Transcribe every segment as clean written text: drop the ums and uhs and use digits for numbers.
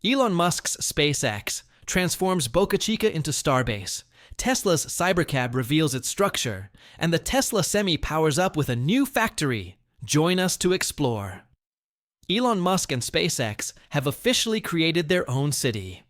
Elon Musk's SpaceX transforms Boca Chica into Starbase. Tesla's Cybercab reveals its structure, and the Tesla Semi powers up with a new factory. Join us to explore. Elon Musk and SpaceX have officially created their own city.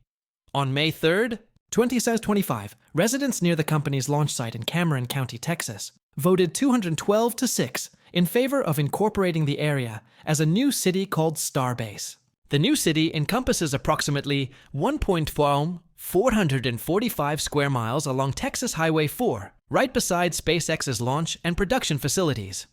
On May 3rd, 2025, residents near the company's launch site in Cameron County, Texas, voted 212 to 6 in favor of incorporating the area as a new city called Starbase. The new city encompasses approximately 445 square miles along Texas Highway 4, right beside SpaceX's launch and production facilities.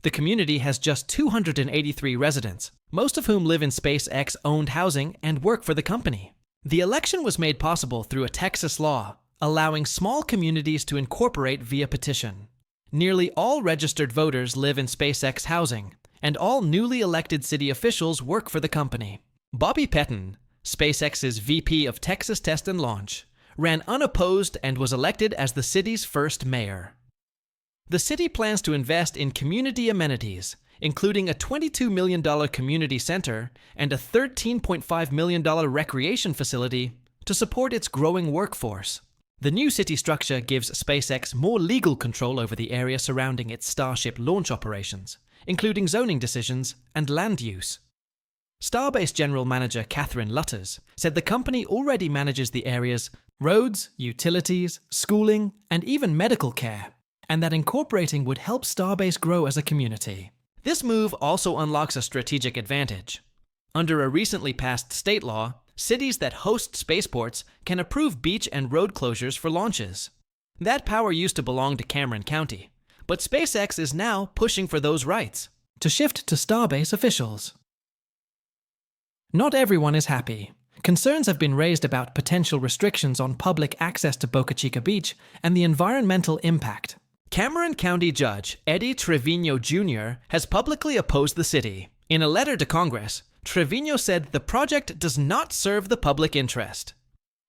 The community has just 283 residents, most of whom live in SpaceX-owned housing and work for the company. The election was made possible through a Texas law, allowing small communities to incorporate via petition. Nearly all registered voters live in SpaceX housing, and all newly elected city officials work for the company. Bobby Pettin, SpaceX's VP of Texas Test and Launch, ran unopposed and was elected as the city's first mayor. The city plans to invest in community amenities, including a $22 million community center and a $13.5 million recreation facility to support its growing workforce. The new city structure gives SpaceX more legal control over the area surrounding its Starship launch operations, including zoning decisions and land use. Starbase General Manager Catherine Lutters said the company already manages the area's roads, utilities, schooling, and even medical care, and that incorporating would help Starbase grow as a community. This move also unlocks a strategic advantage. Under a recently passed state law, cities that host spaceports can approve beach and road closures for launches. That power used to belong to Cameron County, but SpaceX is now pushing for those rights to shift to Starbase officials. Not everyone is happy. Concerns have been raised about potential restrictions on public access to Boca Chica Beach and the environmental impact. Cameron County Judge Eddie Trevino Jr. has publicly opposed the city. In a letter to Congress, Trevino said the project does not serve the public interest.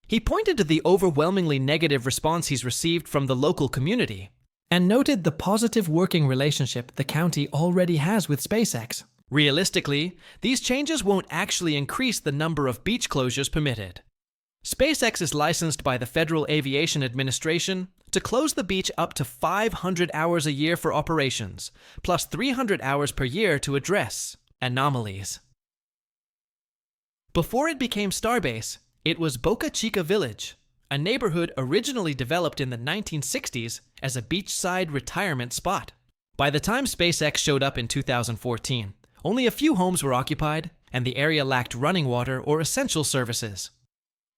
He pointed to the overwhelmingly negative response he's received from the local community and noted the positive working relationship the county already has with SpaceX. Realistically, these changes won't actually increase the number of beach closures permitted. SpaceX is licensed by the Federal Aviation Administration to close the beach up to 500 hours a year for operations, plus 300 hours per year to address anomalies. Before it became Starbase, it was Boca Chica Village, a neighborhood originally developed in the 1960s as a beachside retirement spot. By the time SpaceX showed up in 2014, only a few homes were occupied, and the area lacked running water or essential services.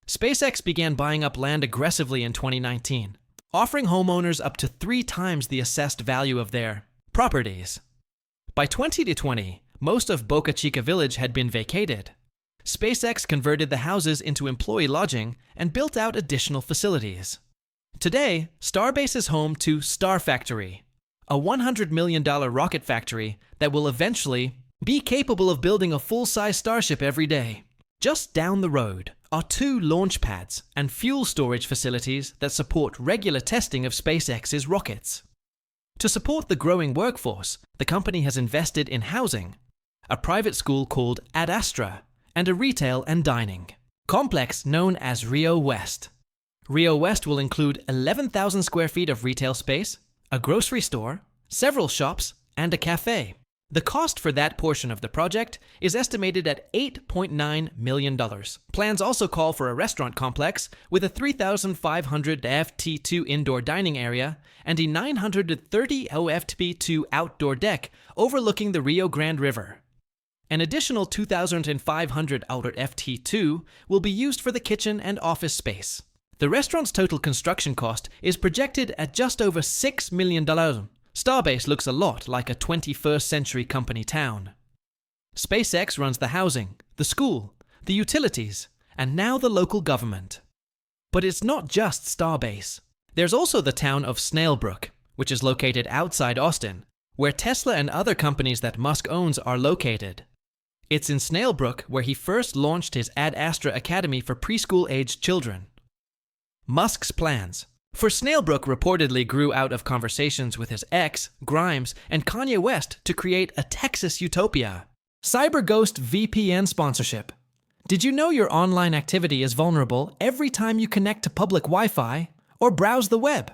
SpaceX began buying up land aggressively in 2019, offering homeowners up to 3 times the assessed value of their properties. By 2020, most of Boca Chica Village had been vacated. SpaceX converted the houses into employee lodging and built out additional facilities. Today, Starbase is home to Star Factory, a $100 million rocket factory that will eventually be capable of building a full-size Starship every day. Just down the road are 2 launch pads and fuel storage facilities that support regular testing of SpaceX's rockets. To support the growing workforce, the company has invested in housing, a private school called Ad Astra, and a retail and dining complex known as Rio West. Rio West will include 11,000 square feet of retail space, a grocery store, several shops, and a cafe. The cost for that portion of the project is estimated at $8.9 million. Plans also call for a restaurant complex with a 3,500 FT2 indoor dining area and a 930 OFT2 outdoor deck overlooking the Rio Grande River. An additional 2,500 outdoor FT2 will be used for the kitchen and office space. The restaurant's total construction cost is projected at just over $6 million. Starbase looks a lot like a 21st century company town. SpaceX runs the housing, the school, the utilities, and now the local government. But it's not just Starbase. There's also the town of Snailbrook, which is located outside Austin, where Tesla and other companies that Musk owns are located. It's in Snailbrook where he first launched his Ad Astra Academy for preschool-aged children. Musk's plans for Snailbrook reportedly grew out of conversations with his ex, Grimes, and Kanye West to create a Texas utopia. CyberGhost VPN sponsorship. Did you know your online activity is vulnerable every time you connect to public Wi-Fi or browse the web?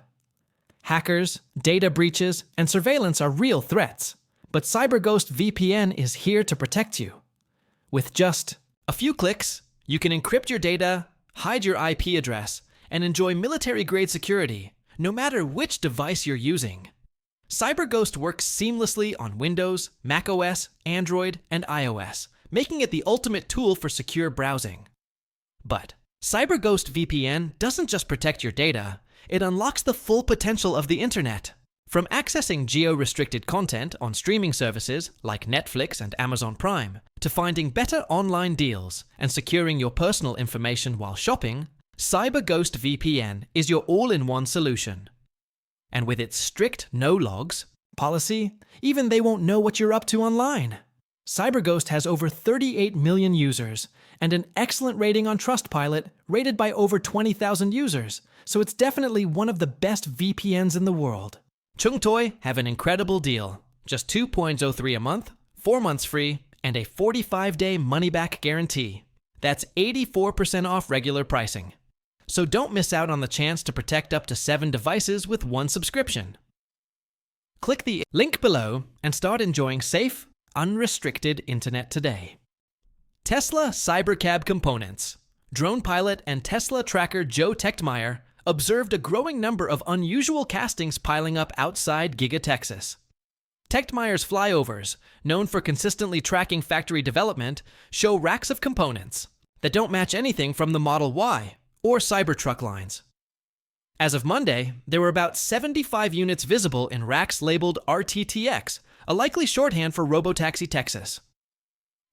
Hackers, data breaches, and surveillance are real threats, but CyberGhost VPN is here to protect you. With just a few clicks, you can encrypt your data, hide your IP address, and enjoy military-grade security, no matter which device you're using. CyberGhost works seamlessly on Windows, macOS, Android, and iOS, making it the ultimate tool for secure browsing. But CyberGhost VPN doesn't just protect your data, it unlocks the full potential of the internet. From accessing geo-restricted content on streaming services like Netflix and Amazon Prime, to finding better online deals and securing your personal information while shopping, CyberGhost VPN is your all-in-one solution. And with its strict no-logs policy, even they won't know what you're up to online. CyberGhost has over 38 million users and an excellent rating on Trustpilot, rated by over 20,000 users, so it's definitely one of the best VPNs in the world. Chungtoy have an incredible deal. Just $2.03 a month, 4 months free, and a 45-day money-back guarantee. That's 84% off regular pricing. So don't miss out on the chance to protect up to 7 devices with one subscription. Click the link below and start enjoying safe, unrestricted internet today. Tesla Cybercab components. Drone pilot and Tesla tracker Joe Techtmeyer observed a growing number of unusual castings piling up outside Giga Texas. Techtmeyer's flyovers, known for consistently tracking factory development, show racks of components that don't match anything from the Model Y or Cybertruck lines. As of Monday, there were about 75 units visible in racks labeled RTTX, a likely shorthand for Robotaxi Texas.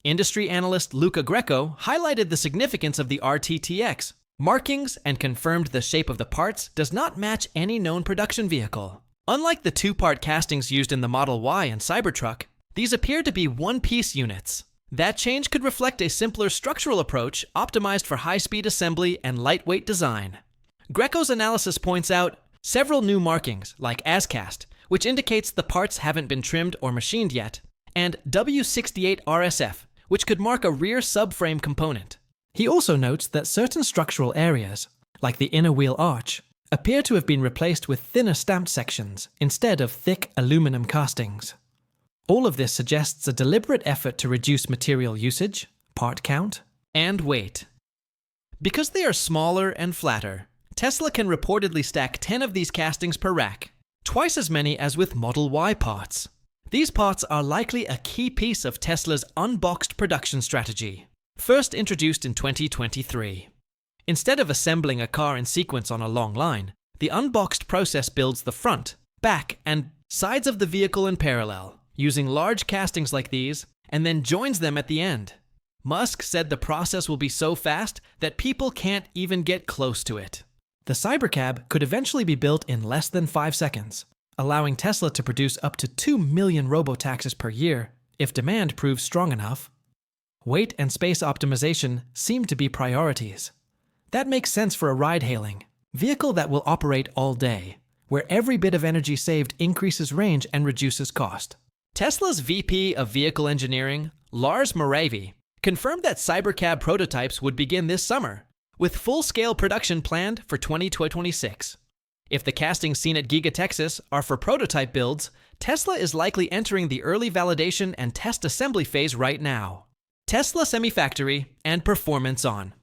Industry analyst Luca Greco highlighted the significance of the RTTX markings and confirmed the shape of the parts does not match any known production vehicle. Unlike the two-part castings used in the Model Y and Cybertruck, these appear to be one-piece units. That change could reflect a simpler structural approach optimized for high-speed assembly and lightweight design. Greco's analysis points out several new markings, like ASCAST, which indicates the parts haven't been trimmed or machined yet, and W68 RSF, which could mark a rear subframe component. He also notes that certain structural areas, like the inner wheel arch, appear to have been replaced with thinner stamped sections instead of thick aluminum castings. All of this suggests a deliberate effort to reduce material usage, part count, and weight. Because they are smaller and flatter, Tesla can reportedly stack 10 of these castings per rack, twice as many as with Model Y parts. These parts are likely a key piece of Tesla's unboxed production strategy, first introduced in 2023. Instead of assembling a car in sequence on a long line, the unboxed process builds the front, back, and sides of the vehicle in parallel, using large castings like these, and then joins them at the end. Musk said the process will be so fast that people can't even get close to it. The Cybercab could eventually be built in less than 5 seconds, allowing Tesla to produce up to 2 million robotaxis per year if demand proves strong enough. Weight and space optimization seem to be priorities. That makes sense for a ride-hailing vehicle that will operate all day, where every bit of energy saved increases range and reduces cost. Tesla's VP of Vehicle Engineering, Lars Moravy, confirmed that Cybercab prototypes would begin this summer, with full-scale production planned for 2026. If the castings seen at Giga Texas are for prototype builds, Tesla is likely entering the early validation and test assembly phase right now. Tesla Semifactory and Performance On.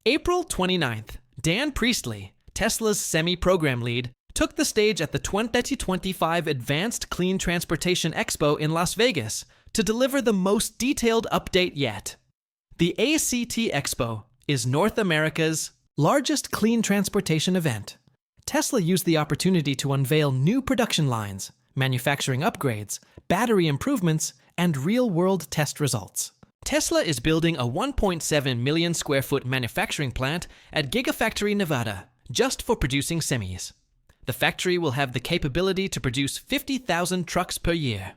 April 29th, Dan Priestley, Tesla's semi-program lead, took the stage at the 2025 Advanced Clean Transportation Expo in Las Vegas to deliver the most detailed update yet. The ACT Expo is North America's largest clean transportation event. Tesla used the opportunity to unveil new production lines, manufacturing upgrades, battery improvements, and real-world test results. Tesla is building a 1.7 million square foot manufacturing plant at Gigafactory Nevada, just for producing semis. The factory will have the capability to produce 50,000 trucks per year.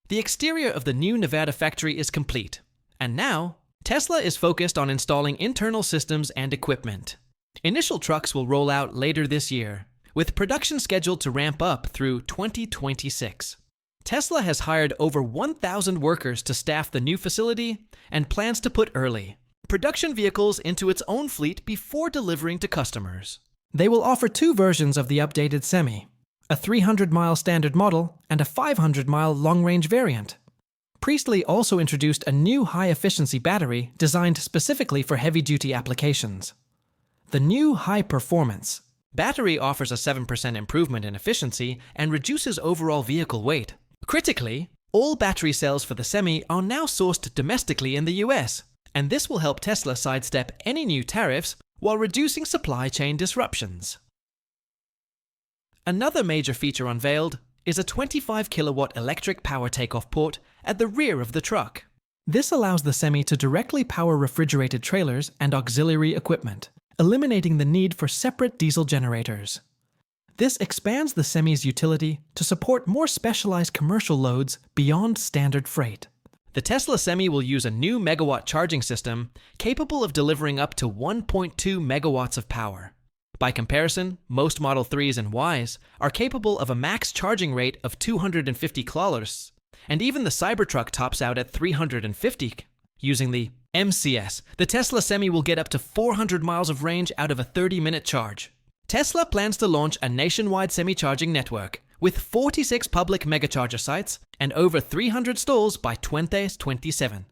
The exterior of the new Nevada factory is complete, and now Tesla is focused on installing internal systems and equipment. Initial trucks will roll out later this year, with production scheduled to ramp up through 2026. Tesla has hired over 1,000 workers to staff the new facility and plans to put early, production vehicles into its own fleet before delivering to customers. They will offer two versions of the updated Semi, a 300-mile standard model and a 500-mile long-range variant. Priestley also introduced a new high-efficiency battery designed specifically for heavy-duty applications. The new high-performance battery offers a 7% improvement in efficiency and reduces overall vehicle weight. Critically, all battery cells for the Semi are now sourced domestically in the US, and this will help Tesla sidestep any new tariffs while reducing supply chain disruptions. Another major feature unveiled is a 25-kilowatt electric power takeoff port at the rear of the truck. This allows the Semi to directly power refrigerated trailers and auxiliary equipment, eliminating the need for separate diesel generators. This expands the Semi's utility to support more specialized commercial loads beyond standard freight. The Tesla Semi will use a new megawatt charging system capable of delivering up to 1.2 megawatts of power. By comparison, most Model 3s and Ys are capable of a max charging rate of 250 kWh, and even the Cybertruck tops out at 350. Using the MCS, the Tesla Semi will get up to 400 miles of range out of a 30-minute charge. Tesla plans to launch a nationwide semi-charging network with 46 public megacharger sites and over 300 stalls by 2027.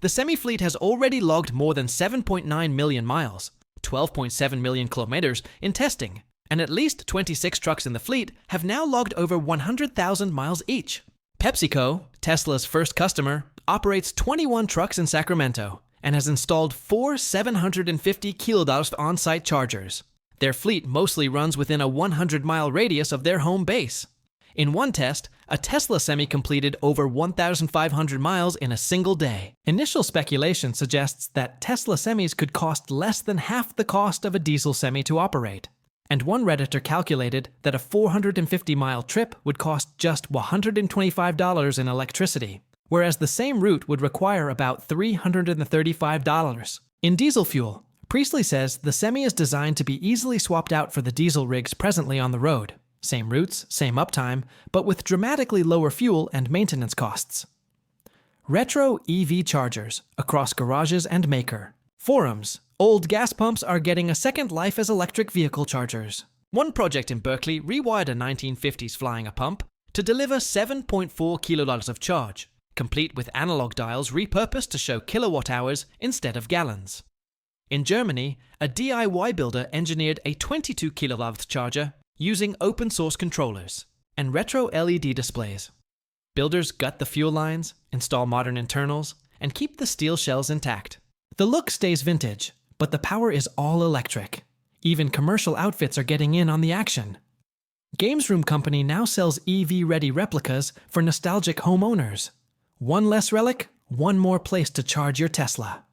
The Semi fleet has already logged more than 7.9 million miles, 12.7 million kilometers in testing, and at least 26 trucks in the fleet have now logged over 100,000 miles each. PepsiCo, Tesla's first customer, operates 21 trucks in Sacramento and has installed 4 750 kWh on-site chargers. Their fleet mostly runs within a 100-mile radius of their home base. In one test, a Tesla Semi completed over 1,500 miles in a single day. Initial speculation suggests that Tesla Semis could cost less than half the cost of a diesel Semi to operate. And one Redditor calculated that a 450-mile trip would cost just $125 in electricity, whereas the same route would require about $335. In diesel fuel, Priestley says the Semi is designed to be easily swapped out for the diesel rigs presently on the road. Same routes, same uptime, but with dramatically lower fuel and maintenance costs. Retro EV chargers across garages and maker. Forums. Old gas pumps are getting a second life as electric vehicle chargers. One project in Berkeley rewired a 1950s flying pump to deliver 7.4 kilowatt of charge, complete with analog dials repurposed to show kilowatt hours instead of gallons. In Germany, a DIY builder engineered a 22 kilowatt charger using open-source controllers and retro LED displays. Builders gut the fuel lines, install modern internals, and keep the steel shells intact. The look stays vintage, but the power is all electric. Even commercial outfits are getting in on the action. Games Room Company now sells EV-ready replicas for nostalgic homeowners. One less relic, one more place to charge your Tesla.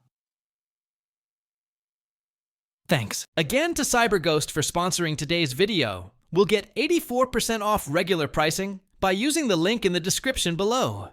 Thanks again to CyberGhost for sponsoring today's video. We'll get 84% off regular pricing by using the link in the description below.